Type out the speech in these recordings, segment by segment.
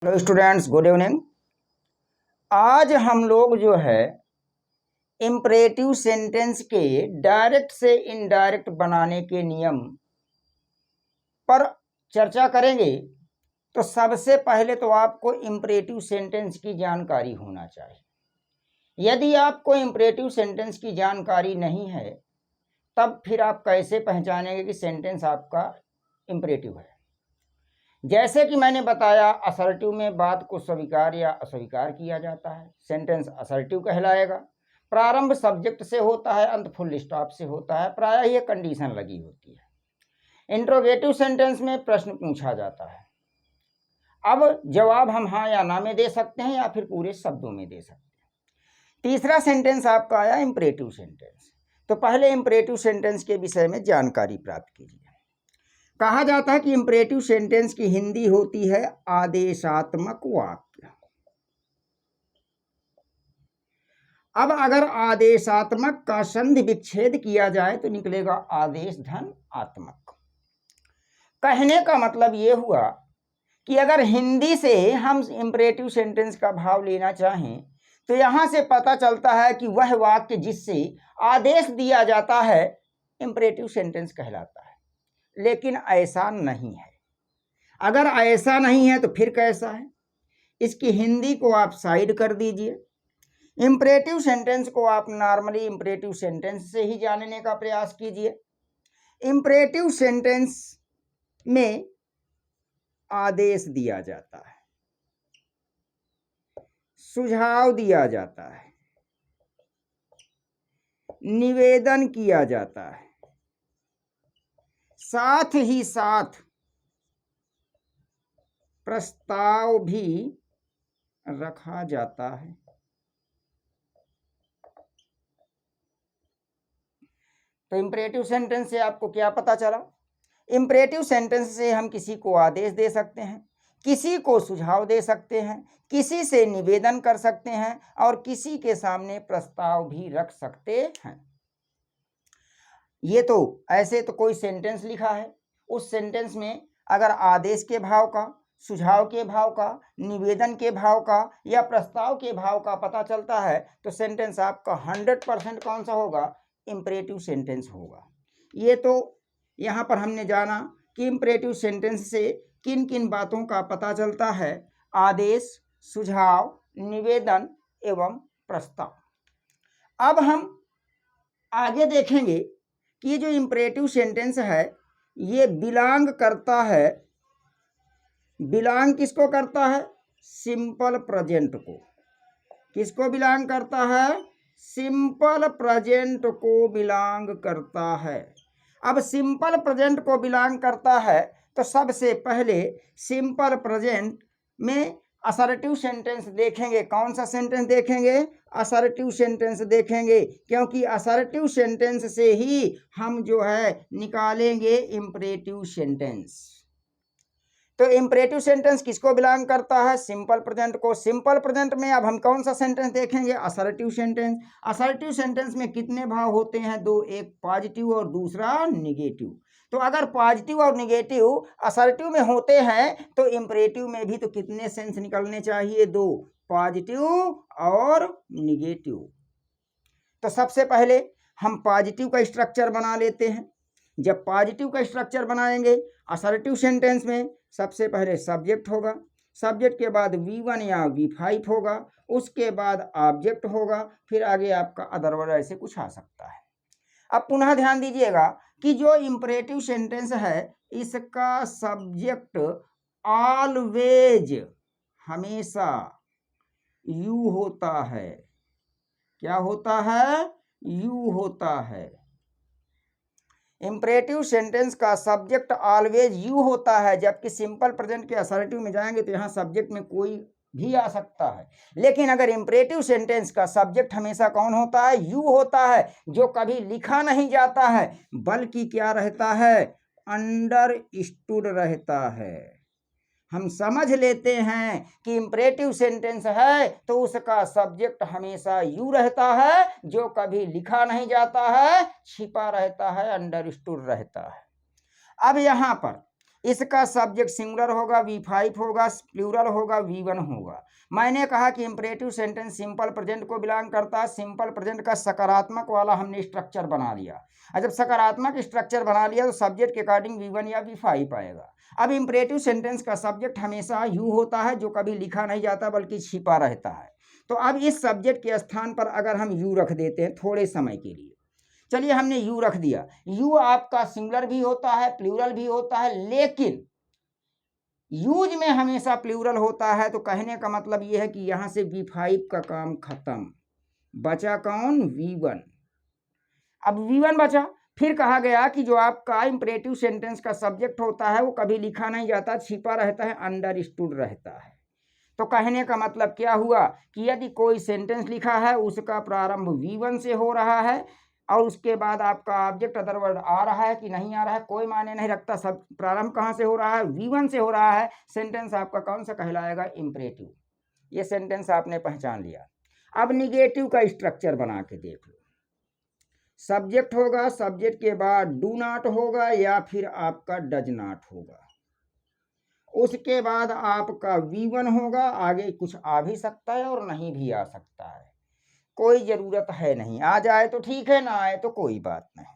Hello students, good evening. आज हम लोग जो है इम्परेटिव सेंटेंस के डायरेक्ट से इनडायरेक्ट बनाने के नियम पर चर्चा करेंगे। तो सबसे पहले तो आपको इम्परेटिव सेंटेंस की जानकारी होना चाहिए। यदि आपको इम्परेटिव सेंटेंस की जानकारी नहीं है तब फिर आप कैसे पहचानेंगे कि सेंटेंस आपका इम्परेटिव है। जैसे कि मैंने बताया, असर्टिव में बात को स्वीकार या अस्वीकार किया जाता है, सेंटेंस असर्टिव कहलाएगा। प्रारंभ सब्जेक्ट से होता है, अंत फुल स्टॉप से होता है, प्रायः ये कंडीशन लगी होती है। इंट्रोगेटिव सेंटेंस में प्रश्न पूछा जाता है। अब जवाब हम हाँ या ना में दे सकते हैं या फिर पूरे शब्दों में दे सकते हैं। तीसरा सेंटेंस आपका आया इंपरेटिव सेंटेंस। तो पहले इंपरेटिव सेंटेंस के विषय में जानकारी प्राप्त कीजिए। कहा जाता है कि इंपरेटिव सेंटेंस की हिंदी होती है आदेशात्मक वाक्य। अब अगर आदेशात्मक का संधि विच्छेद किया जाए तो निकलेगा आदेश धन आत्मक। कहने का मतलब यह हुआ कि अगर हिंदी से हम इंपरेटिव सेंटेंस का भाव लेना चाहें तो यहां से पता चलता है कि वह वाक्य जिससे आदेश दिया जाता है इंपरेटिव सेंटेंस कहलाता है। लेकिन ऐसा नहीं है। अगर ऐसा नहीं है तो फिर कैसा है? इसकी हिंदी को आप साइड कर दीजिए। इंपरेटिव सेंटेंस को आप नॉर्मली इंपरेटिव सेंटेंस से ही जानने का प्रयास कीजिए। इंपरेटिव सेंटेंस में आदेश दिया जाता है, सुझाव दिया जाता है, निवेदन किया जाता है, साथ ही साथ प्रस्ताव भी रखा जाता है। तो इंपरेटिव सेंटेंस से आपको क्या पता चला? इंपरेटिव सेंटेंस से हम किसी को आदेश दे सकते हैं, किसी को सुझाव दे सकते हैं, किसी से निवेदन कर सकते हैं और किसी के सामने प्रस्ताव भी रख सकते हैं। ये तो ऐसे तो कोई सेंटेंस लिखा है, उस सेंटेंस में अगर आदेश के भाव का, सुझाव के भाव का, निवेदन के भाव का या प्रस्ताव के भाव का पता चलता है तो सेंटेंस आपका 100% कौन सा होगा? इंपरेटिव सेंटेंस होगा। ये तो यहाँ पर हमने जाना कि इंपरेटिव सेंटेंस से किन किन बातों का पता चलता है: आदेश, सुझाव, निवेदन एवं प्रस्ताव। अब हम आगे देखेंगे कि ये जो इंपरेटिव सेंटेंस है ये बिलोंग करता है, बिलोंग किसको करता है? सिंपल प्रेजेंट को। किसको बिलोंग करता है? सिंपल प्रेजेंट को बिलोंग करता है। अब सिंपल प्रेजेंट को बिलोंग करता है तो सबसे पहले सिंपल प्रेजेंट में असर्टिव सेंटेंस देखेंगे। कौन सा सेंटेंस देखेंगे? असर्टिव सेंटेंस देखेंगे, क्योंकि असर्टिव सेंटेंस से ही हम जो है निकालेंगे इंपरेटिव सेंटेंस। तो इंपरेटिव सेंटेंस किसको बिलोंग करता है? सिंपल प्रेजेंट को। सिंपल प्रेजेंट में अब हम कौन सा सेंटेंस देखेंगे? Assertive sentence. असर्टिव सेंटेंस में कितने भाव होते हैं? दो, एक पॉजिटिव और दूसरा निगेटिव। तो अगर पॉजिटिव और निगेटिव असर्टिव में होते हैं तो इंपरेटिव में भी तो कितने सेंस निकलने चाहिए? दो, पॉजिटिव और निगेटिव। तो सबसे पहले हम पॉजिटिव का स्ट्रक्चर बना लेते हैं। जब पॉजिटिव का स्ट्रक्चर बनाएंगे असर्टिव सेंटेंस में, सबसे पहले सब्जेक्ट होगा, सब्जेक्ट के बाद V1 या V5 होगा, उसके बाद ऑब्जेक्ट होगा, फिर आगे आपका अदरवर्ड ऐसे कुछ आ सकता है। अब पुनः ध्यान दीजिएगा कि जो इंपरेटिव सेंटेंस है इसका सब्जेक्ट ऑलवेज, हमेशा यू होता है। क्या होता है? यू होता है। इंपरेटिव सेंटेंस का सब्जेक्ट ऑलवेज यू होता है, जबकि सिंपल प्रेजेंट के असर्टिव में जाएंगे तो यहाँ सब्जेक्ट में कोई भी आ सकता है। लेकिन अगर इंपरेटिव सेंटेंस का सब्जेक्ट हमेशा कौन होता है? यू होता है, जो कभी लिखा नहीं जाता है बल्कि क्या रहता है? अंडरस्टूड रहता है। हम समझ लेते हैं कि इंपरेटिव सेंटेंस है तो उसका सब्जेक्ट हमेशा यू रहता है, जो कभी लिखा नहीं जाता है, छिपा रहता है, अंडरस्टूड रहता है। अब यहाँ पर इसका सब्जेक्ट सिंगुलर होगा, V5 होगा, प्लूरल होगा, V1 होगा। मैंने कहा कि इंपरेटिव सेंटेंस सिंपल प्रेजेंट को बिलोंग करता है। सिंपल प्रेजेंट का सकारात्मक वाला हमने स्ट्रक्चर बना लिया, और जब सकारात्मक स्ट्रक्चर बना लिया तो सब्जेक्ट के अकॉर्डिंग V1 या V5 आएगा। अब इंपरेटिव सेंटेंस का सब्जेक्ट हमेशा यू होता है, जो कभी लिखा नहीं जाता बल्कि छिपा रहता है। तो अब इस सब्जेक्ट के स्थान पर अगर हम यू रख देते हैं थोड़े समय के लिए, चलिए हमने यू रख दिया। यू आपका सिंगुलर भी होता है, प्लूरल भी होता है, लेकिन यूज में हमेशा प्लूरल होता है। तो कहने का मतलब यह है कि यहां से V5 का काम खत्म, बचा कौन? V1। अब V1 बचा। फिर कहा गया कि जो आपका इंपरेटिव सेंटेंस का सब्जेक्ट होता है वो कभी लिखा नहीं जाता, छिपा रहता है, अंडरस्टूड रहता है। तो कहने का मतलब क्या हुआ कि यदि कोई सेंटेंस लिखा है उसका प्रारंभ V1 से हो रहा है और उसके बाद आपका ऑब्जेक्ट अदरवर्ड आ रहा है कि नहीं आ रहा है कोई मायने नहीं रखता, सब प्रारंभ कहाँ से हो रहा है? V1 से हो रहा है। सेंटेंस आपका कौन सा कहलाएगा? इंपरेटिव। ये सेंटेंस आपने पहचान लिया। अब निगेटिव का स्ट्रक्चर बना के देख लो। सब्जेक्ट होगा, सब्जेक्ट के बाद डू नॉट होगा या फिर आपका डज नॉट होगा, उसके बाद आपका V1 होगा। आगे कुछ आ भी सकता है और नहीं भी आ सकता है, कोई जरूरत है नहीं, आ जाए तो ठीक है, ना आए तो कोई बात नहीं।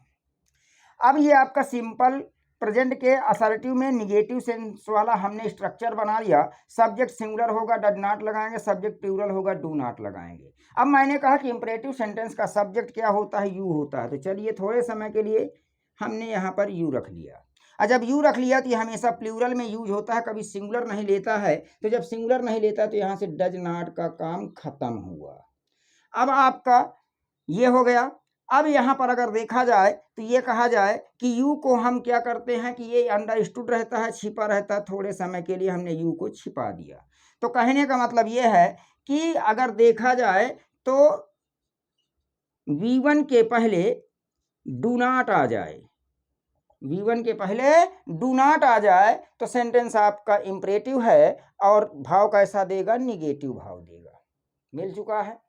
अब ये आपका सिंपल प्रेजेंट के असर्टिव में निगेटिव सेंस वाला हमने स्ट्रक्चर बना लिया। सब्जेक्ट सिंगुलर होगा, डज नॉट लगाएंगे, सब्जेक्ट प्लूरल होगा, डू नॉट लगाएंगे। अब मैंने कहा कि इंपरेटिव सेंटेंस का सब्जेक्ट क्या होता है? यू होता है। तो चलिए थोड़े समय के लिए हमने यहाँ पर यू रख लिया। और जब यू रख लिया तो ये हमेशा प्लूरल में यूज होता है, कभी सिंगुलर नहीं लेता है। तो जब सिंगुलर नहीं लेता तो यहाँ से डज नॉट का काम खत्म हुआ। अब आपका ये हो गया। अब यहाँ पर अगर देखा जाए तो ये कहा जाए कि यू को हम क्या करते हैं कि ये अंडरस्टूड रहता है, छिपा रहता है। थोड़े समय के लिए हमने यू को छिपा दिया। तो कहने का मतलब ये है कि अगर देखा जाए तो V1 के पहले डू नॉट आ जाए, V1 के पहले डू नॉट आ जाए तो सेंटेंस आपका इंपरेटिव है और भाव कैसा देगा? निगेटिव भाव देगा। मिल चुका है।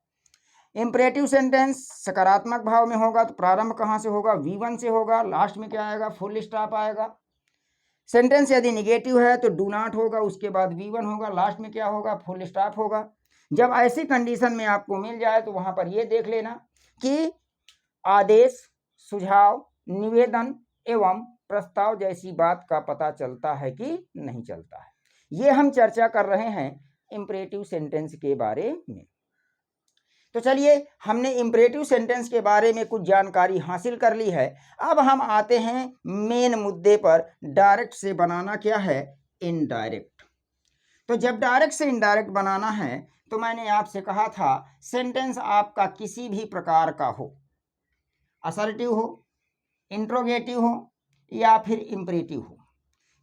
इंपरेटिव सेंटेंस सकारात्मक भाव में होगा तो प्रारंभ कहाँ से होगा? V1 से होगा। लास्ट में क्या आएगा? फुल स्टॉप आएगा। सेंटेंस यदि निगेटिव है तो डू नॉट होगा, उसके बाद V1 होगा, लास्ट में क्या होगा? फुल स्टॉप होगा। जब ऐसी कंडीशन में आपको मिल जाए तो वहां पर यह देख लेना कि आदेश, सुझाव, निवेदन एवं प्रस्ताव जैसी बात का पता चलता है कि नहीं चलता है। ये हम चर्चा कर रहे हैं इंपरेटिव सेंटेंस के बारे में। तो चलिए हमने इंपरेटिव सेंटेंस के बारे में कुछ जानकारी हासिल कर ली है। अब हम आते हैं मेन मुद्दे पर। डायरेक्ट से बनाना क्या है? इनडायरेक्ट। तो जब डायरेक्ट से इनडायरेक्ट बनाना है तो मैंने आपसे कहा था सेंटेंस आपका किसी भी प्रकार का हो, असर्टिव हो, इंट्रोगेटिव हो या फिर इंपरेटिव हो,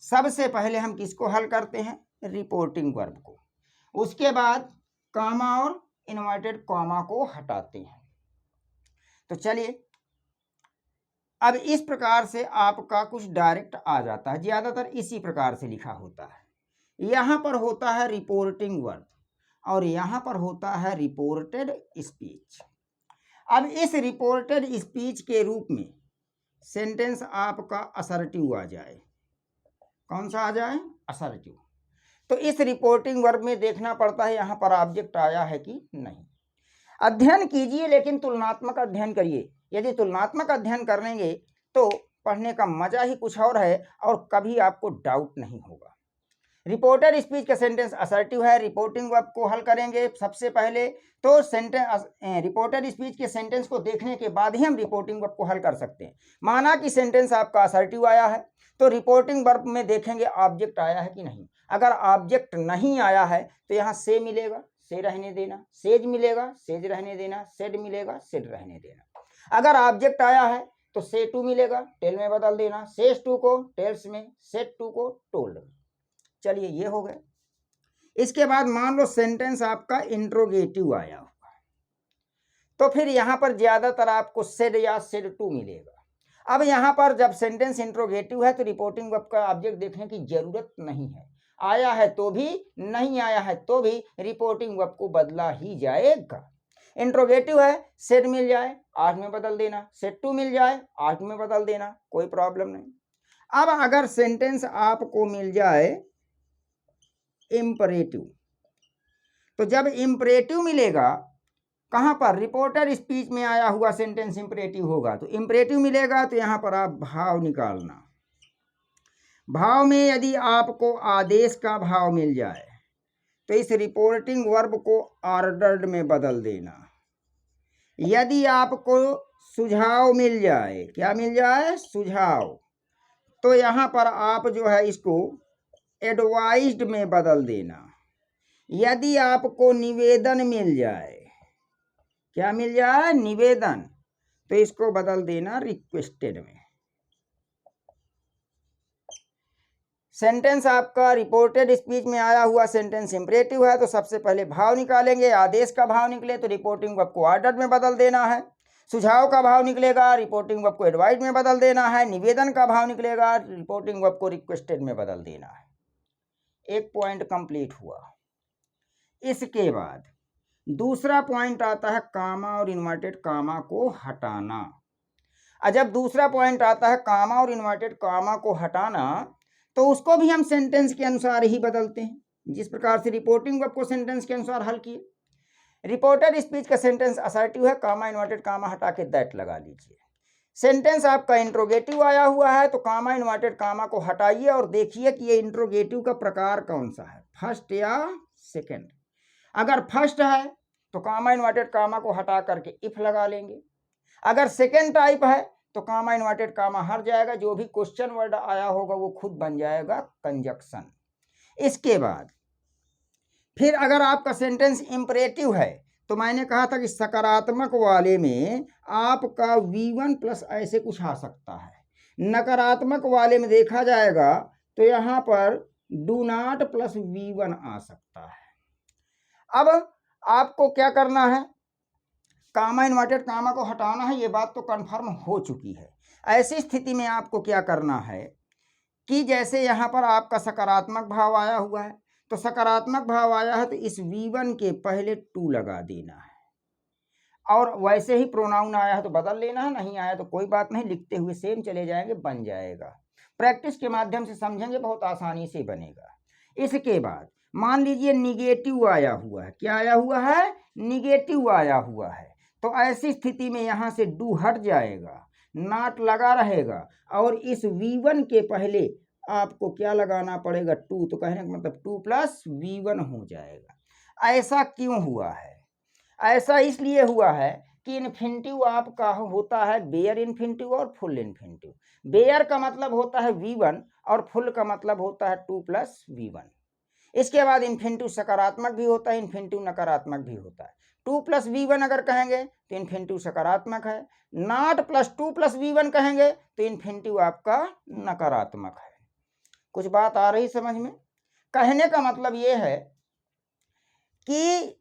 सबसे पहले हम किसको हल करते हैं? रिपोर्टिंग वर्ब को। उसके बाद कॉमा और इन्वर्टेड कॉमा को हटाते हैं। तो चलिए अब इस प्रकार से आपका कुछ डायरेक्ट आ जाता है, ज्यादातर इसी प्रकार से लिखा होता है। यहां पर होता है रिपोर्टिंग वर्ब और यहां पर होता है रिपोर्टेड स्पीच। अब इस रिपोर्टेड स्पीच के रूप में सेंटेंस आपका असर्टिव आ जाए। कौन सा आ जाए? असर्टिव। तो इस रिपोर्टिंग वर्ब में देखना पड़ता है यहाँ पर ऑब्जेक्ट आया है कि नहीं। अध्ययन कीजिए लेकिन तुलनात्मक अध्ययन करिए। यदि तुलनात्मक अध्ययन कर लेंगे तो पढ़ने का मजा ही कुछ और है और कभी आपको डाउट नहीं होगा। रिपोर्टेड स्पीच का सेंटेंस असर्टिव है। रिपोर्टिंग वर्ब को हल करेंगे सबसे पहले तो सेंटेंस रिपोर्टेड स्पीच के सेंटेंस को देखने के बाद ही हम रिपोर्टिंग वर्ब को हल कर सकते हैं। माना कि सेंटेंस आपका असर्टिव आया है तो रिपोर्टिंग वर्ब में देखेंगे ऑब्जेक्ट आया है कि नहीं। अगर ऑब्जेक्ट नहीं आया है तो यहाँ से मिलेगा, से रहने देना, सेज मिलेगा, सेज रहने देना, सेड मिलेगा, सेड रहने देना। अगर ऑब्जेक्ट आया है तो से टू मिलेगा, टेल में बदल देना, सेज टू को टेल्स में, सेड टू को टोल्ड में। चलिए ये हो गए। इसके बाद मान लो सेंटेंस आपका इंट्रोगेटिव आया हुआ है तो फिर यहां पर ज्यादातर आपको सेड या सेड टू मिलेगा। अब यहां पर जब सेंटेंस इंट्रोगेटिव है तो रिपोर्टिंग वर्ब का ऑब्जेक्ट देखने की जरूरत नहीं है। आया है तो भी, नहीं आया है तो भी रिपोर्टिंग वर्ब को बदला ही जाएगा। इंट्रोगेटिव है, सेड मिल जाए 8 में बदल देना, सेड टू मिल जाए 8 में बदल देना, कोई प्रॉब्लम नहीं। अब अगर सेंटेंस आपको मिल जाए इम्परेटिव, तो जब इम्परेटिव मिलेगा कहाँ पर, रिपोर्टर स्पीच में आया हुआ सेंटेंस इम्परेटिव होगा, तो इम्परेटिव मिलेगा तो यहाँ पर आप भाव निकालना। भाव में यदि आपको आदेश का भाव मिल जाए तो इस रिपोर्टिंग वर्ब को ऑर्डर्ड में बदल देना। यदि आपको सुझाव मिल जाए, क्या मिल जाए, सुझाव, तो यहाँ पर आप जो है इसको एडवाइज्ड में बदल देना। यदि आपको निवेदन मिल जाए, क्या मिल जाए, निवेदन, तो इसको बदल देना रिक्वेस्टेड में। सेंटेंस आपका रिपोर्टेड स्पीच में आया हुआ सेंटेंस इंपरेटिव है तो सबसे पहले भाव निकालेंगे। आदेश का भाव निकले तो रिपोर्टिंग वर्ब को ऑर्डर में बदल देना है। सुझाव का भाव निकलेगा, रिपोर्टिंग वर्ब को एडवाइज में बदल देना है। निवेदन का भाव निकलेगा, रिपोर्टिंग वर्ब को रिक्वेस्टेड में बदल देना है। एक पॉइंट कंप्लीट हुआ। इसके बाद दूसरा पॉइंट आता है कामा और इन्वर्टेड कामा को हटाना। जब दूसरा पॉइंट आता है कामा और इन्वर्टेड कामा को हटाना, तो उसको भी हम सेंटेंस के अनुसार ही बदलते हैं। जिस प्रकार से रिपोर्टिंग वर्ब को सेंटेंस के अनुसार हल किए। रिपोर्टेड स्पीच का सेंटेंस असर्टिव है, कामा इन्वर्टेड कामा हटा के दैट लगा लीजिए। सेंटेंस आपका इंट्रोगेटिव आया हुआ है तो कामा इन्वर्टेड कामा को हटाइए और देखिए कि ये इंट्रोगेटिव का प्रकार कौन सा है, फर्स्ट या सेकेंड। अगर फर्स्ट है तो कामा इन्वर्टेड कामा को हटा करके इफ लगा लेंगे। अगर सेकेंड टाइप है तो कामा इन्वर्टेड कामा हट जाएगा, जो भी क्वेश्चन वर्ड आया होगा वो खुद बन जाएगा कंजक्शन। इसके बाद फिर अगर आपका सेंटेंस इंपरेटिव है तो मैंने कहा था कि सकारात्मक वाले में आपका V1 प्लस ऐसे कुछ आ सकता है। नकारात्मक वाले में देखा जाएगा तो यहाँ पर डू नॉट प्लस V1 आ सकता है। अब आपको क्या करना है, कामा इन्वर्टेड कामा को हटाना है, ये बात तो कंफर्म हो चुकी है। ऐसी स्थिति में आपको क्या करना है कि जैसे यहाँ पर आपका सकारात्मक भाव आया हुआ है तो सकारात्मक भाव आया है तो इस V1 के पहले टू लगा देना है। और वैसे ही प्रोनाउन आया है तो बदल लेना है, नहीं आया तो कोई बात नहीं, लिखते हुए सेम चले जाएंगे, बन जाएगा। प्रैक्टिस के माध्यम से समझेंगे, बहुत आसानी से बनेगा। इसके बाद मान लीजिए निगेटिव आया हुआ है, क्या आया हुआ है, निगेटिव आया हुआ है, तो ऐसी स्थिति में यहाँ से डू हट जाएगा, नॉट लगा रहेगा और इस V1 के पहले आपको क्या लगाना पड़ेगा, टू। तो कहने का मतलब टू प्लस V1 हो जाएगा। ऐसा क्यों हुआ है, ऐसा इसलिए हुआ है कि इन्फिनिटिव आपका होता है बेयर इन्फिनिटिव और फुल इन्फिनिटिव। बेयर का मतलब होता है V1 और फुल का मतलब होता है टू प्लस V1। इसके बाद इन्फिनिटिव सकारात्मक भी होता है, इन्फिनिटिव नकारात्मक भी होता है। टू प्लस V1 अगर कहेंगे तो इन्फिनिटिव सकारात्मक है, not plus two plus V1 कहेंगे तो इन्फिनिटिव आपका नकारात्मक है। कुछ बात आ रही समझ में? कहने का मतलब ये है कि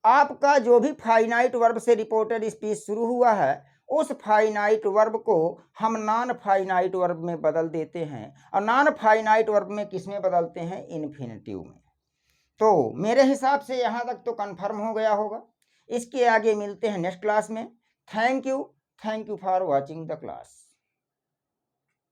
आपका जो भी फाइनाइट वर्ब से रिपोर्टेड स्पीच शुरू हुआ है उस फाइनाइट वर्ब को हम नॉन फाइनाइट वर्ब में बदल देते हैं, और नॉन फाइनाइट वर्ब में किस में बदलते हैं, इन्फिनिटिव में। तो मेरे हिसाब से यहाँ तक तो कंफर्म हो गया होगा। इसके आगे मिलते हैं नेक्स्ट क्लास में। Thank you for watching the class.